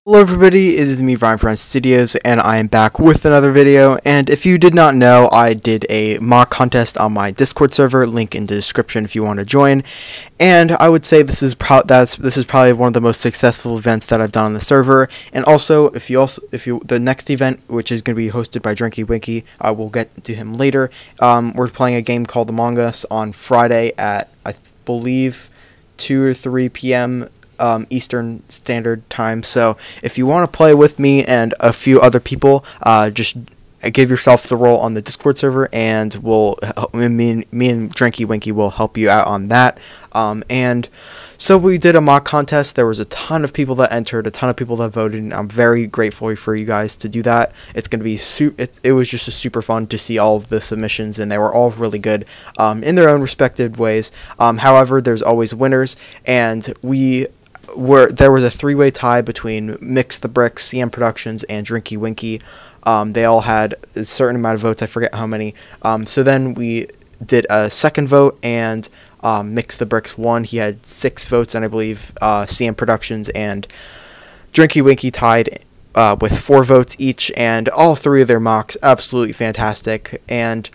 Hello everybody, it is me, Ryan from Studios, and I am back with another video. And if you did not know, I did a mock contest on my Discord server, link in the description if you want to join. And I would say this is probably one of the most successful events that I've done on the server. And also, the next event, which is going to be hosted by Drinkywanky, I will get to him later. We're playing a game called Among Us on Friday at, I believe, 2 or 3 p.m. Eastern Standard Time. So if you want to play with me and a few other people, just give yourself the role on the Discord server, and me and Drinkywanky will help you out on that. And so we did a mock contest. There was a ton of people that entered, a ton of people that voted, and I'm very grateful for you guys to do that. It's going to be it was just super fun to see all of the submissions, and they were all really good in their own respective ways. However, there's always winners, and there was a three-way tie between Mixthebricks, cmproductions, and Drinkywanky. They all had a certain amount of votes. I forget how many. So then we did a second vote, and Mixthebricks won. He had 6 votes, and I believe cmproductions and Drinkywanky tied with 4 votes each. And all 3 of their mocks absolutely fantastic. And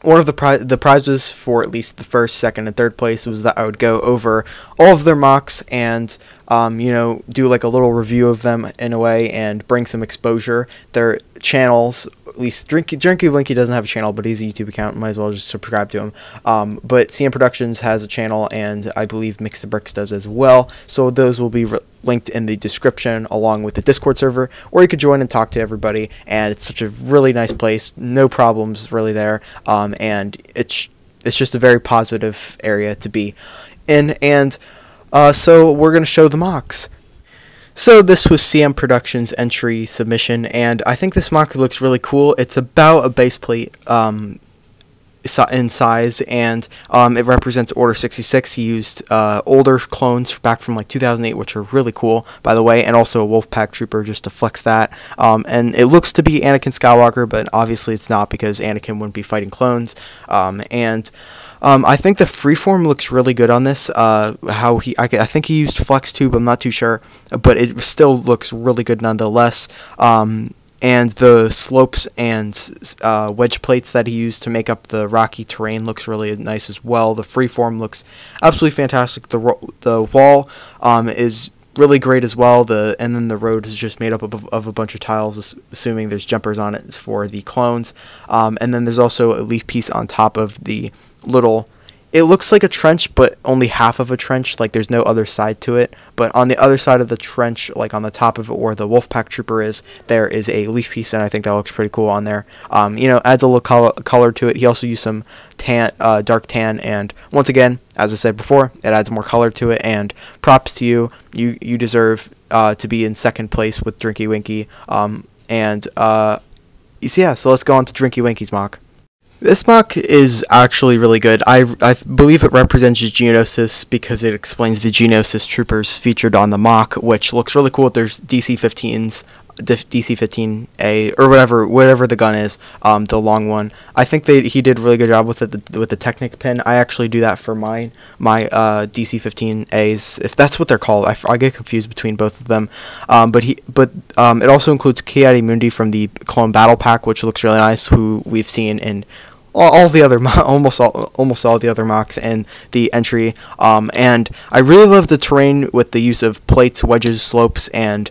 one of the prizes for at least the first, second, and third place was that I would go over all of their mocks and do like a little review of them in a way and bring some exposure. Their channels, at least Drinkywanky doesn't have a channel, but he's a YouTube account. Might as well just subscribe to him. But CM Productions has a channel, and I believe Mixthebricks does as well. So those will be linked in the description along with the Discord server, or you could join and talk to everybody. And it's such a really nice place, no problems really there, and it's just a very positive area to be in. And so we're gonna show the mocks. So this was CM Productions' entry submission, and I think this mock looks really cool. It's about a base plate in size, and it represents Order 66. He used older clones back from like 2008, which are really cool, by the way, and also a Wolfpack Trooper just to flex that. And it looks to be Anakin Skywalker, but obviously it's not, because Anakin wouldn't be fighting clones. I think the freeform looks really good on this. I think he used Flex Tube, I'm not too sure, but it still looks really good nonetheless. And the slopes and wedge plates that he used to make up the rocky terrain looks really nice as well. The freeform looks absolutely fantastic. The wall is really great as well. And then the road is just made up of a bunch of tiles, assuming there's jumpers on it for the clones. And then there's also a leaf piece on top of the little, it looks like a trench, but only half of a trench, like there's no other side to it. But on the other side of the trench, like on the top of it where the Wolfpack Trooper is, there is a leaf piece, and I think that looks pretty cool on there. Adds a little color to it. He also used some dark tan, and once again, as I said before, it adds more color to it, and props to you. You deserve to be in second place with Drinkywanky. So let's go on to Drinkywanky's mock. This mock is actually really good. I believe it represents Geonosis because it explains the Geonosis troopers featured on the mock, which looks really cool. There's DC-15s, DC-15A, or whatever the gun is, the long one. I think he did a really good job with it, with the Technic pin. I actually do that for my DC-15As, if that's what they're called. I get confused between both of them. But it also includes Ki-Adi Mundi from the Clone Battle Pack, which looks really nice, who we've seen in all the other almost all the other mocks and the entry. And I really love the terrain with the use of plates, wedges, slopes, and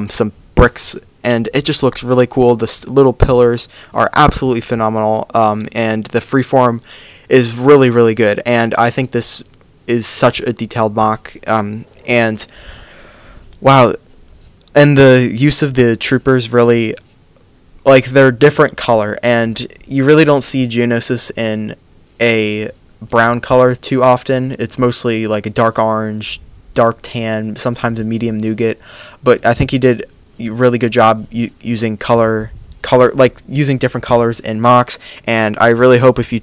some bricks, and it just looks really cool. The little pillars are absolutely phenomenal, and the freeform is really, really good. And I think this is such a detailed mock, and wow, and the use of the troopers really, like, they're different color, and you really don't see Geonosis in a brown color too often. It's mostly like a dark orange, dark tan, sometimes a medium nougat. But I think he did a really good job using using different colors in mocks. And I really hope if you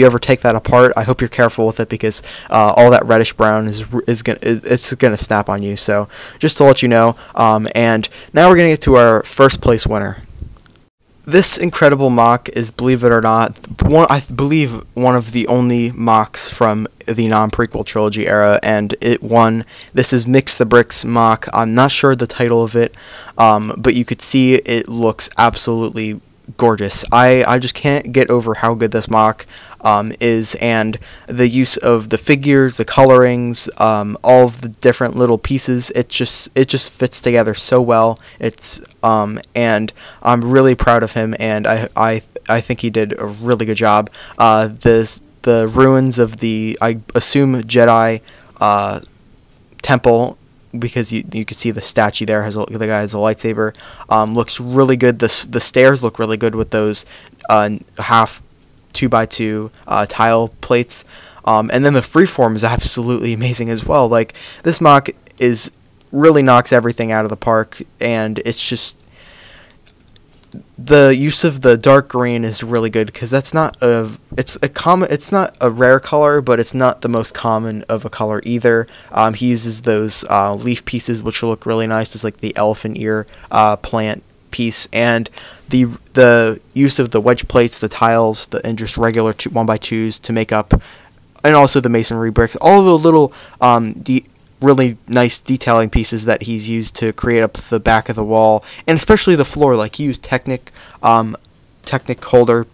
ever take that apart, I hope you're careful with it, because all that reddish brown is gonna snap on you. So just to let you know. And now we're gonna get to our first place winner. This incredible mock is, believe it or not, I believe one of the only mocks from the non-prequel trilogy era, and it won. This is Mixthebricks mock. I'm not sure the title of it, but you could see it looks absolutely gorgeous. I just can't get over how good this mock is, and the use of the figures, the colorings, all of the different little pieces. It just fits together so well. It's and I'm really proud of him, and I think he did a really good job. The ruins of the, I assume, Jedi temple, because you can see the statue there the guy has a lightsaber, looks really good. The stairs look really good with those half 2x2 tile plates, and then the freeform is absolutely amazing as well. Like, this mock really knocks everything out of the park, and it's just, the use of the dark green is really good, because that's not it's not a rare color, but it's not the most common of a color either. He uses those leaf pieces, which look really nice, just like the elephant ear plant piece, and the use of the wedge plates, the tiles, and just regular 1x2s to make up, and also the masonry bricks, all the little really nice detailing pieces that he's used to create up the back of the wall, and especially the floor. Like, he used Technic holder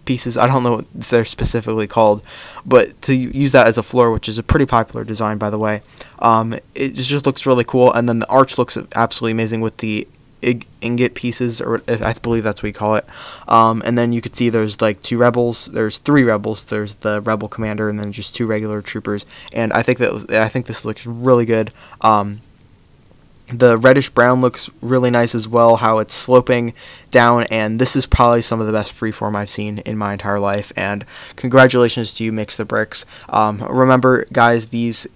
pieces. I don't know what they're specifically called, but to use that as a floor, which is a pretty popular design, by the way, it just looks really cool. And then the arch looks absolutely amazing with the ingot pieces, or I believe that's what you call it. And then you could see there's like three rebels. There's the rebel commander, and then just 2 regular troopers. And I think this looks really good. The reddish brown looks really nice as well, how it's sloping down, and this is probably some of the best freeform I've seen in my entire life. And congratulations to you, Mixthebricks. Remember, guys,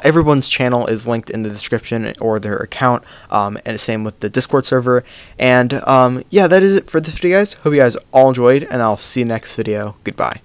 everyone's channel is linked in the description, or their account, and same with the Discord server. And yeah, that is it for this video, guys. Hope you guys all enjoyed, and I'll see you next video. Goodbye.